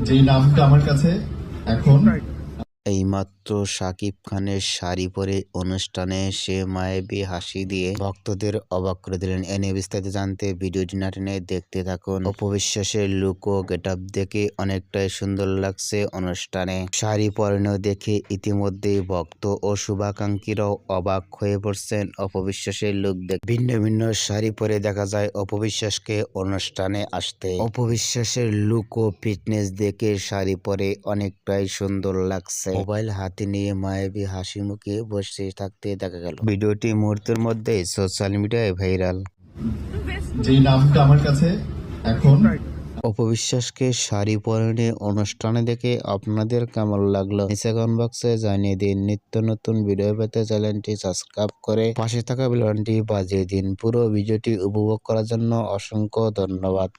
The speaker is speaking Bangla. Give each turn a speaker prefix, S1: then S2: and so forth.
S1: যেই নামটা আমার কাছে এখন
S2: এইমাত্র শাকিব খানের শাড়ি পরে অনুষ্ঠানে সে মায়াবী হাসি দিয়ে ভক্তদের অবাক করে দিলেন। এ নিয়ে বিস্তারিত জানতে ভিডিওটি না টেনে দেখতে থাকুন। অপবিশ্বাসের লুক ও গেটআপ দেখে অনেকটাই সুন্দর লাগছে অনুষ্ঠানে। শাড়ি পরানো দেখে ইতিমধ্যেই ভক্ত ও শুভাকাঙ্ক্ষীরাও অবাক হয়ে পড়ছেন অপবিশ্বাসের লুক দেখে। ভিন্ন ভিন্ন শাড়ি পরে দেখা যায় অপবিশ্বাসকে অনুষ্ঠানে আসতে। অপবিশ্বাসের লুক ও ফিটনেস দেখে শাড়ি পরে অনেকটাই সুন্দর লাগছে। মোবাইল হাতে নিয়ে মায়াবী হাসি মুখে বসে থাকতে দেখা গেল। ভিডিওটি মুহূর্তের মধ্যে সোশ্যাল মিডিয়ায় ভাইরাল।
S1: যেই নামটা আমার কাছে এখন
S2: অপবিশ্বাসকে শাড়ি পরনে অনুষ্ঠানে দেখে আপনাদের কেমন লাগলো নিচে কমেন্ট বক্সে জানিয়ে দিন। নিত্য নতুন ভিডিও পেতে চ্যানেলটি সাবস্ক্রাইব করে পাশে থাকা বেল বাটনটি বাজিয়ে দিন। পুরো ভিডিওটি উপভোগ করার জন্য অসংখ্য ধন্যবাদ।